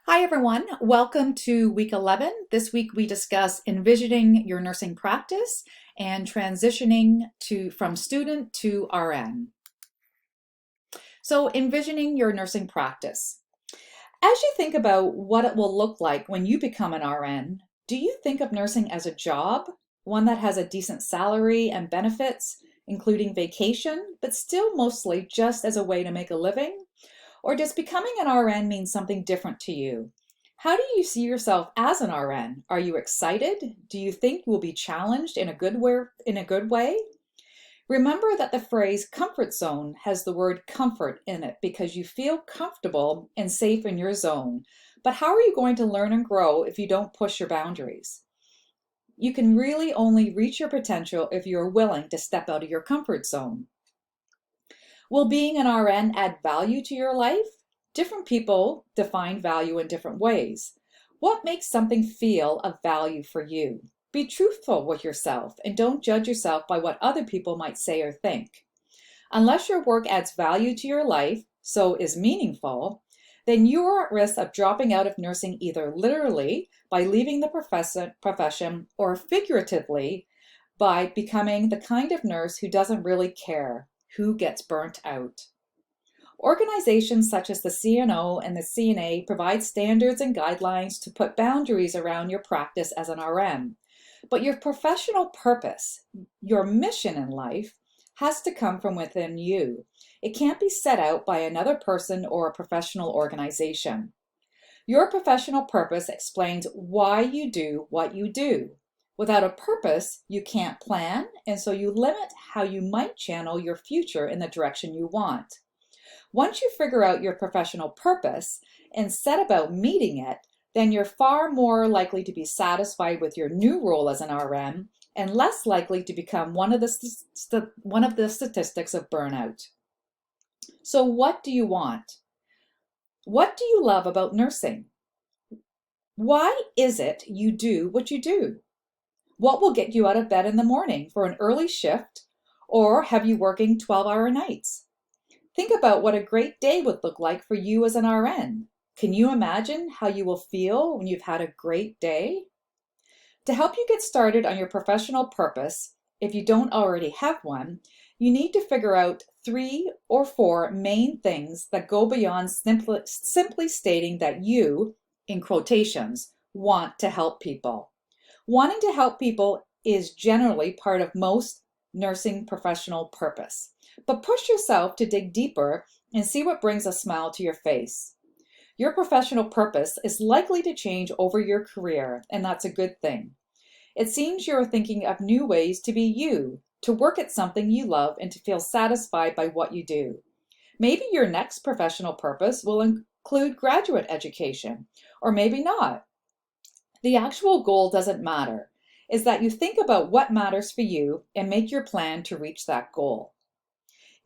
Hi everyone, welcome to week 11. This week we discuss envisioning your nursing practice and transitioning from student to RN. So envisioning your nursing practice. As you think about what it will look like when you become an RN, do you think of nursing as a job, one that has a decent salary and benefits, including vacation, but still mostly just as a way to make a living? Or does becoming an RN mean something different to you? How do you see yourself as an RN? Are you excited? Do you think you will be challenged in a good way? Remember that the phrase comfort zone has the word comfort in it because you feel comfortable and safe in your zone. But how are you going to learn and grow if you don't push your boundaries? You can really only reach your potential if you are willing to step out of your comfort zone. Will being an RN add value to your life? Different people define value in different ways. What makes something feel of value for you? Be truthful with yourself and don't judge yourself by what other people might say or think. Unless your work adds value to your life, so is meaningful, then you are at risk of dropping out of nursing either literally by leaving the profession or figuratively by becoming the kind of nurse who doesn't really care, who gets burnt out. Organizations such as the CNO and the CNA provide standards and guidelines to put boundaries around your practice as an RN. But your professional purpose, your mission in life, has to come from within you. It can't be set out by another person or a professional organization. Your professional purpose explains why you do what you do. Without a purpose, you can't plan, and so you limit how you might channel your future in the direction you want. Once you figure out your professional purpose and set about meeting it, then you're far more likely to be satisfied with your new role as an RN and less likely to become one of the statistics of burnout. So what do you want? What do you love about nursing? Why is it you do what you do? What will get you out of bed in the morning for an early shift, or have you working 12-hour nights? Think about what a great day would look like for you as an RN. Can you imagine how you will feel when you've had a great day? To help you get started on your professional purpose, if you don't already have one, you need to figure out 3 or 4 main things that go beyond simply stating that you, in quotations, want to help people. Wanting to help people is generally part of most nursing professional purpose. But push yourself to dig deeper and see what brings a smile to your face. Your professional purpose is likely to change over your career, and that's a good thing. It seems you are thinking of new ways to be you, to work at something you love and to feel satisfied by what you do. Maybe your next professional purpose will include graduate education, or maybe not. The actual goal doesn't matter. Is that you think about what matters for you and make your plan to reach that goal.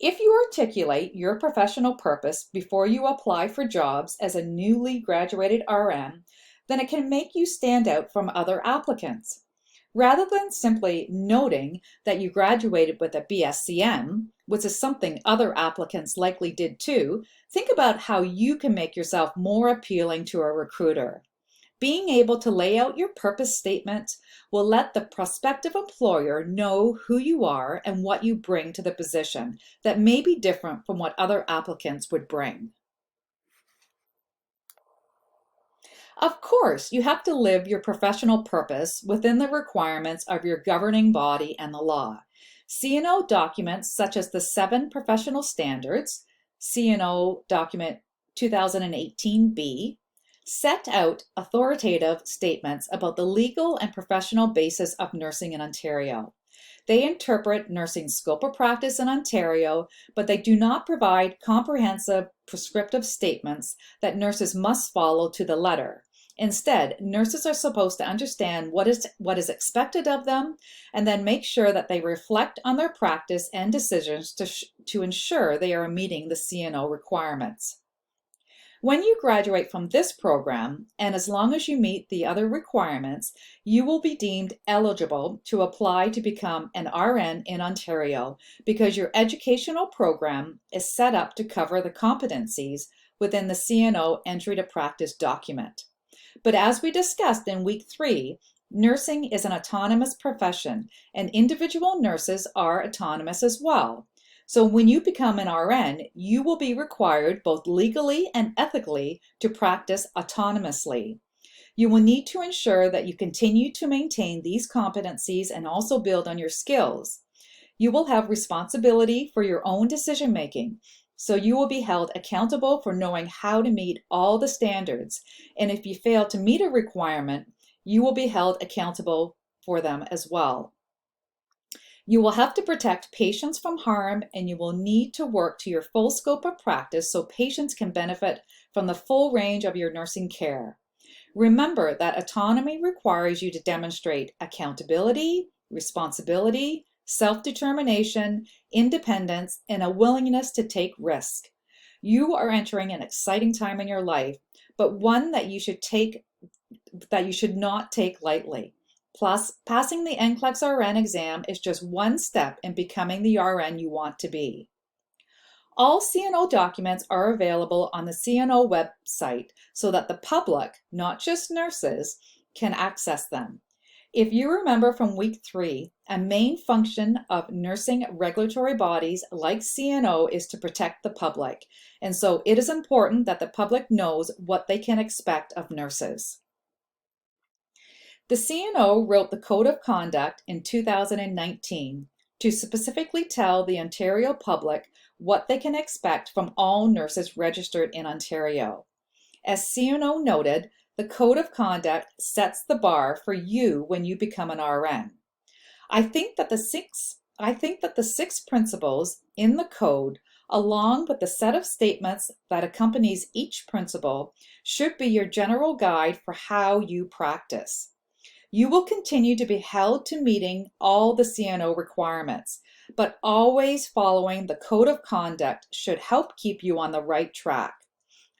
If you articulate your professional purpose before you apply for jobs as a newly graduated RN, then it can make you stand out from other applicants. Rather than simply noting that you graduated with a BSCM, which is something other applicants likely did too, think about how you can make yourself more appealing to a recruiter. Being able to lay out your purpose statement will let the prospective employer know who you are and what you bring to the position that may be different from what other applicants would bring. Of course, you have to live your professional purpose within the requirements of your governing body and the law. CNO documents such as the 7 professional standards, CNO document 2018B, set out authoritative statements about the legal and professional basis of nursing in Ontario. They interpret nursing's scope of practice in Ontario, but they do not provide comprehensive prescriptive statements that nurses must follow to the letter. Instead, nurses are supposed to understand what is expected of them and then make sure that they reflect on their practice and decisions to ensure they are meeting the CNO requirements. When you graduate from this program, and as long as you meet the other requirements, you will be deemed eligible to apply to become an RN in Ontario because your educational program is set up to cover the competencies within the CNO Entry to Practice document. But as we discussed in week 3, nursing is an autonomous profession, and individual nurses are autonomous as well. So when you become an RN, you will be required both legally and ethically to practice autonomously. You will need to ensure that you continue to maintain these competencies and also build on your skills. You will have responsibility for your own decision making, so you will be held accountable for knowing how to meet all the standards, and if you fail to meet a requirement, you will be held accountable for them as well. You will have to protect patients from harm, and you will need to work to your full scope of practice so patients can benefit from the full range of your nursing care. Remember that autonomy requires you to demonstrate accountability, responsibility, self-determination, independence, and a willingness to take risk. You are entering an exciting time in your life, but one that you should not take lightly. Plus, passing the NCLEX RN exam is just one step in becoming the RN you want to be. All CNO documents are available on the CNO website so that the public, not just nurses, can access them. If you remember from week 3, a main function of nursing regulatory bodies like CNO is to protect the public, and so it is important that the public knows what they can expect of nurses. The CNO wrote the Code of Conduct in 2019 to specifically tell the Ontario public what they can expect from all nurses registered in Ontario. As CNO noted, the Code of Conduct sets the bar for you when you become an RN. I think that the six principles in the code, along with the set of statements that accompanies each principle, should be your general guide for how you practice. You will continue to be held to meeting all the CNO requirements, but always following the Code of Conduct should help keep you on the right track.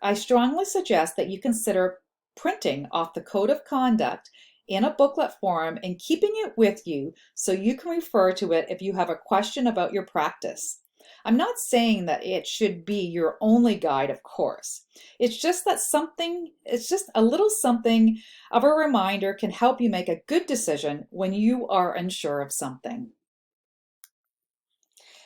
I strongly suggest that you consider printing off the Code of Conduct in a booklet form and keeping it with you so you can refer to it if you have a question about your practice. I'm not saying that it should be your only guide, of course. It's just a little something of a reminder can help you make a good decision when you are unsure of something.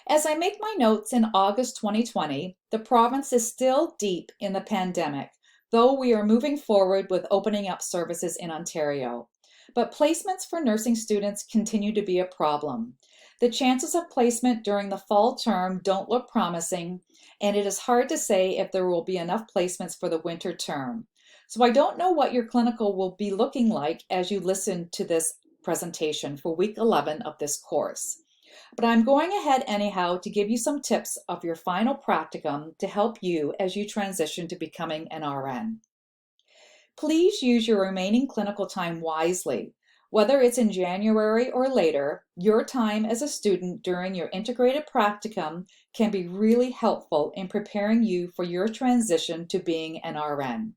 As I make my notes in August 2020, the province is still deep in the pandemic, though we are moving forward with opening up services in Ontario. But placements for nursing students continue to be a problem. The chances of placement during the fall term don't look promising, and it is hard to say if there will be enough placements for the winter term. So I don't know what your clinical will be looking like as you listen to this presentation for week 11 of this course. But I'm going ahead anyhow to give you some tips of your final practicum to help you as you transition to becoming an RN. Please use your remaining clinical time wisely. Whether it's in January or later, your time as a student during your integrated practicum can be really helpful in preparing you for your transition to being an RN.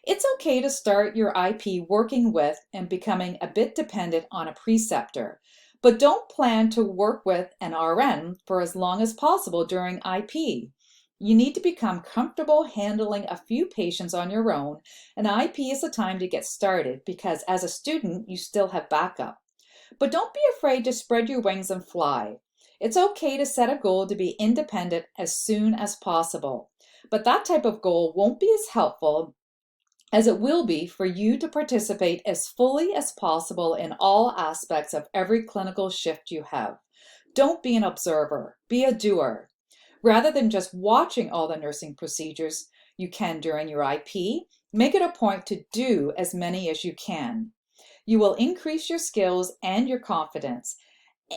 It's okay to start your IP working with and becoming a bit dependent on a preceptor, but don't plan to work with an RN for as long as possible during IP. You need to become comfortable handling a few patients on your own, and IP is the time to get started because as a student, you still have backup. But don't be afraid to spread your wings and fly. It's okay to set a goal to be independent as soon as possible, but that type of goal won't be as helpful as it will be for you to participate as fully as possible in all aspects of every clinical shift you have. Don't be an observer, be a doer. Rather than just watching all the nursing procedures you can during your IP, make it a point to do as many as you can. You will increase your skills and your confidence,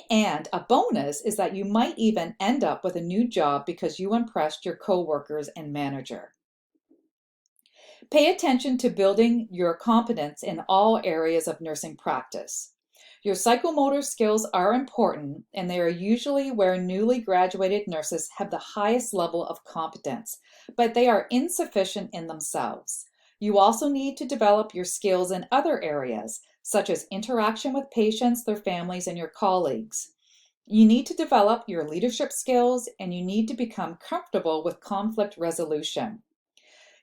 and a bonus is that you might even end up with a new job because you impressed your coworkers and manager. Pay attention to building your competence in all areas of nursing practice. Your psychomotor skills are important, and they are usually where newly graduated nurses have the highest level of competence, but they are insufficient in themselves. You also need to develop your skills in other areas, such as interaction with patients, their families, and your colleagues. You need to develop your leadership skills, and you need to become comfortable with conflict resolution.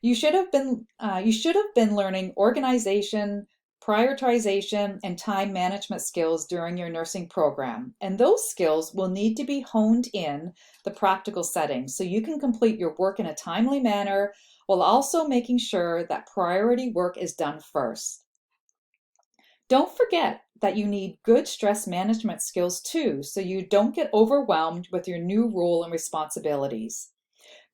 You should have been learning organization, prioritization, and time management skills during your nursing program. And those skills will need to be honed in the practical setting so you can complete your work in a timely manner while also making sure that priority work is done first. Don't forget that you need good stress management skills too, so you don't get overwhelmed with your new role and responsibilities.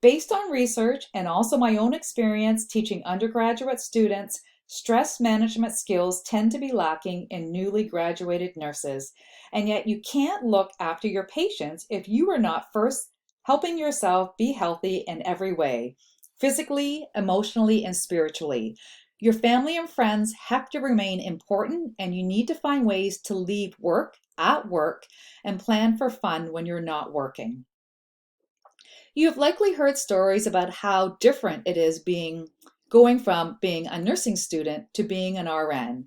Based on research and also my own experience teaching undergraduate students, stress management skills tend to be lacking in newly graduated nurses, and yet you can't look after your patients if you are not first helping yourself be healthy in every way, physically, emotionally, and spiritually. Your family and friends have to remain important, and you need to find ways to leave work at work and plan for fun when you're not working. You have likely heard stories about how different it is going from being a nursing student to being an RN,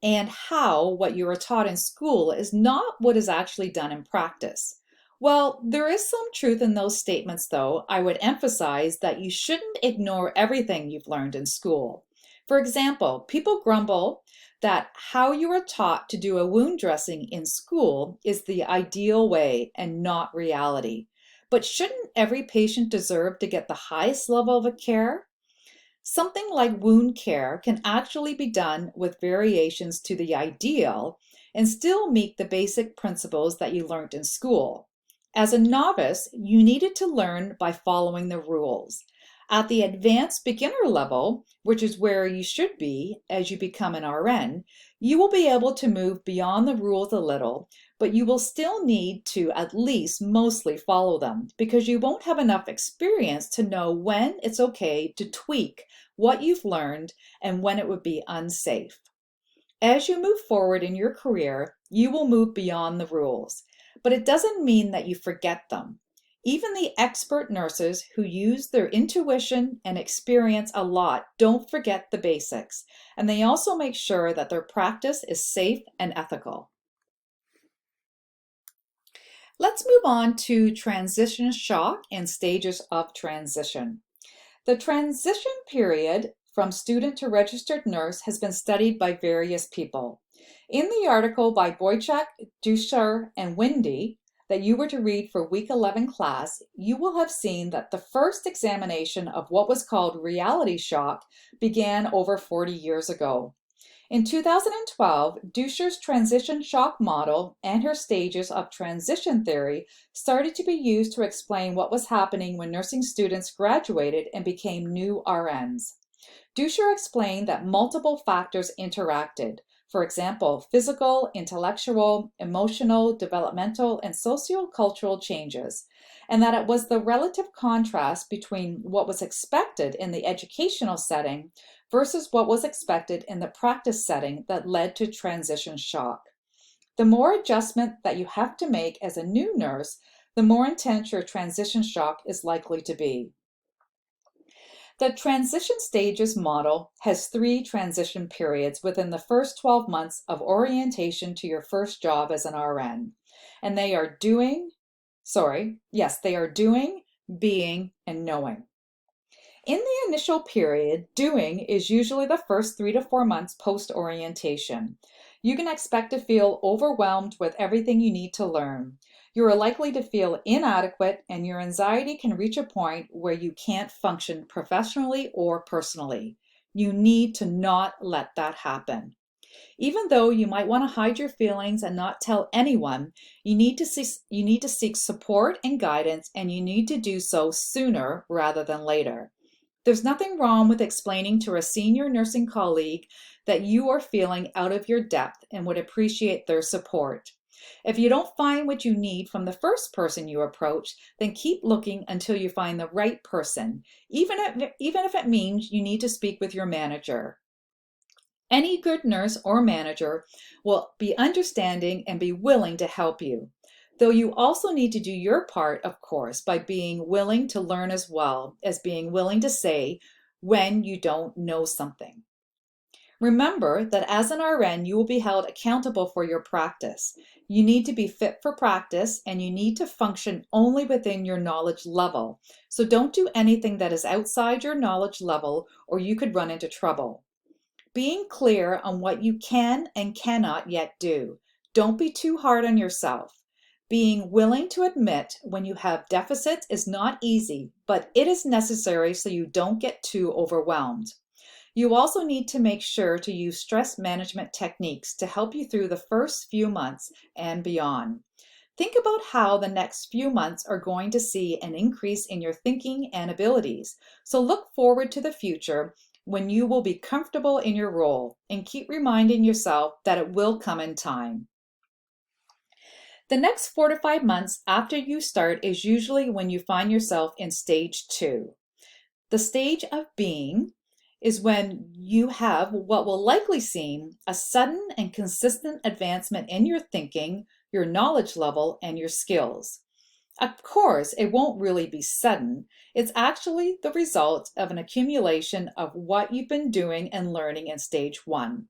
and how what you are taught in school is not what is actually done in practice. Well, there is some truth in those statements, though. I would emphasize that you shouldn't ignore everything you've learned in school. For example, people grumble that how you are taught to do a wound dressing in school is the ideal way and not reality. But shouldn't every patient deserve to get the highest level of care? Something like wound care can actually be done with variations to the ideal and still meet the basic principles that you learned in school. As a novice, you needed to learn by following the rules. At the advanced beginner level, which is where you should be as you become an RN, you will be able to move beyond the rules a little, but you will still need to at least mostly follow them because you won't have enough experience to know when it's okay to tweak what you've learned and when it would be unsafe. As you move forward in your career, you will move beyond the rules, but it doesn't mean that you forget them. Even the expert nurses who use their intuition and experience a lot don't forget the basics, and they also make sure that their practice is safe and ethical. Let's move on to transition shock and stages of transition. The transition period from student to registered nurse has been studied by various people. In the article by Boychuk, Dusher, and Windy that you were to read for week 11 class, you will have seen that the first examination of what was called reality shock began over 40 years ago. In 2012, Dusher's transition shock model and her stages of transition theory started to be used to explain what was happening when nursing students graduated and became new RNs. Dusher explained that multiple factors interacted, for example, physical, intellectual, emotional, developmental, and sociocultural changes, and that it was the relative contrast between what was expected in the educational setting versus what was expected in the practice setting that led to transition shock. The more adjustment that you have to make as a new nurse, the more intense your transition shock is likely to be. The transition stages model has 3 transition periods within the first 12 months of orientation to your first job as an RN. And they are they are doing, being, and knowing. In the initial period, doing is usually the first 3 to 4 months post-orientation. You can expect to feel overwhelmed with everything you need to learn. You are likely to feel inadequate, and your anxiety can reach a point where you can't function professionally or personally. You need to not let that happen. Even though you might want to hide your feelings and not tell anyone, you need to seek support and guidance, and you need to do so sooner rather than later. There's nothing wrong with explaining to a senior nursing colleague that you are feeling out of your depth and would appreciate their support. If you don't find what you need from the first person you approach, then keep looking until you find the right person, even if it means you need to speak with your manager. Any good nurse or manager will be understanding and be willing to help you. Though you also need to do your part, of course, by being willing to learn as well as being willing to say when you don't know something. Remember that as an RN, you will be held accountable for your practice. You need to be fit for practice and you need to function only within your knowledge level. So don't do anything that is outside your knowledge level or you could run into trouble. Being clear on what you can and cannot yet do. Don't be too hard on yourself. Being willing to admit when you have deficits is not easy, but it is necessary so you don't get too overwhelmed. You also need to make sure to use stress management techniques to help you through the first few months and beyond. Think about how the next few months are going to see an increase in your thinking and abilities. So look forward to the future when you will be comfortable in your role and keep reminding yourself that it will come in time. The next 4 to 5 months after you start is usually when you find yourself in stage 2. The stage of being is when you have what will likely seem a sudden and consistent advancement in your thinking, your knowledge level, and your skills. Of course, it won't really be sudden. It's actually the result of an accumulation of what you've been doing and learning in stage 1.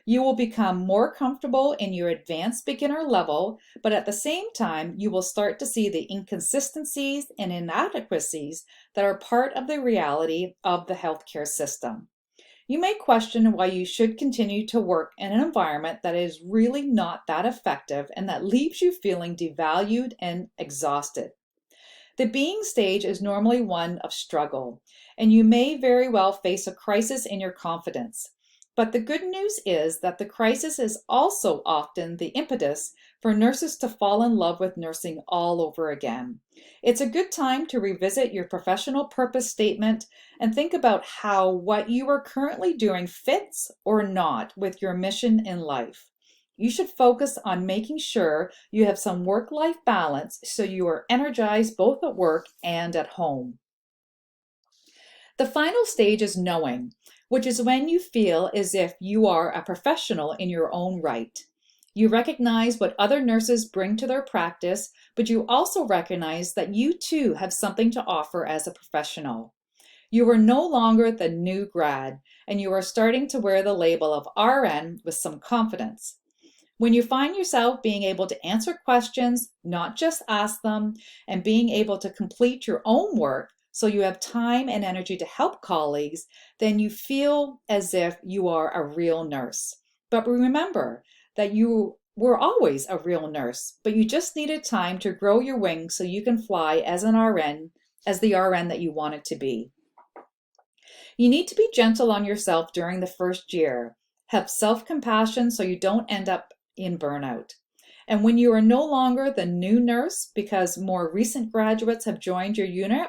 You will become more comfortable in your advanced beginner level, but at the same time, you will start to see the inconsistencies and inadequacies that are part of the reality of the healthcare system. You may question why you should continue to work in an environment that is really not that effective and that leaves you feeling devalued and exhausted. The being stage is normally one of struggle, and you may very well face a crisis in your confidence. But the good news is that the crisis is also often the impetus for nurses to fall in love with nursing all over again. It's a good time to revisit your professional purpose statement and think about how what you are currently doing fits or not with your mission in life. You should focus on making sure you have some work-life balance so you are energized both at work and at home. The final stage is knowing, which is when you feel as if you are a professional in your own right. You recognize what other nurses bring to their practice, but you also recognize that you too have something to offer as a professional. You are no longer the new grad, and you are starting to wear the label of RN with some confidence. When you find yourself being able to answer questions, not just ask them, and being able to complete your own work so you have time and energy to help colleagues, then you feel as if you are a real nurse. But remember that you were always a real nurse, but you just needed time to grow your wings so you can fly as an RN, as the RN that you wanted to be. You need to be gentle on yourself during the first year. Have self-compassion so you don't end up in burnout. And when you are no longer the new nurse because more recent graduates have joined your unit,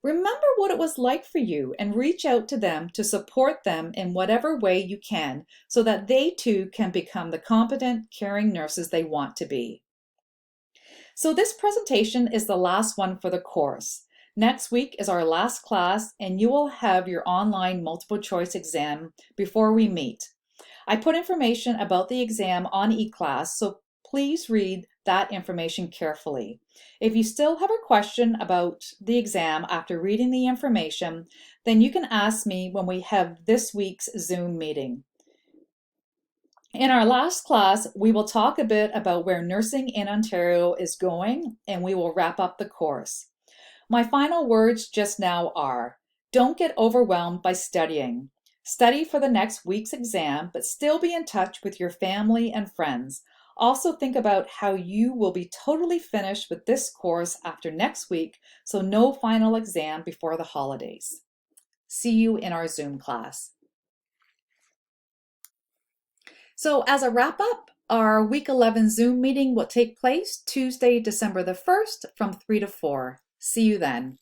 remember what it was like for you and reach out to them to support them in whatever way you can so that they too can become the competent, caring nurses they want to be. So this presentation is the last one for the course. Next week is our last class and you will have your online multiple choice exam before we meet. I put information about the exam on eClass, so please read that information carefully. If you still have a question about the exam after reading the information, then you can ask me when we have this week's Zoom meeting. In our last class, we will talk a bit about where nursing in Ontario is going, and we will wrap up the course. My final words just now are, don't get overwhelmed by studying. Study for the next week's exam, but still be in touch with your family and friends. Also think about how you will be totally finished with this course after next week, so no final exam before the holidays. See you in our Zoom class. So as a wrap up, our week 11 Zoom meeting will take place Tuesday, December the 1st from 3 to 4. See you then.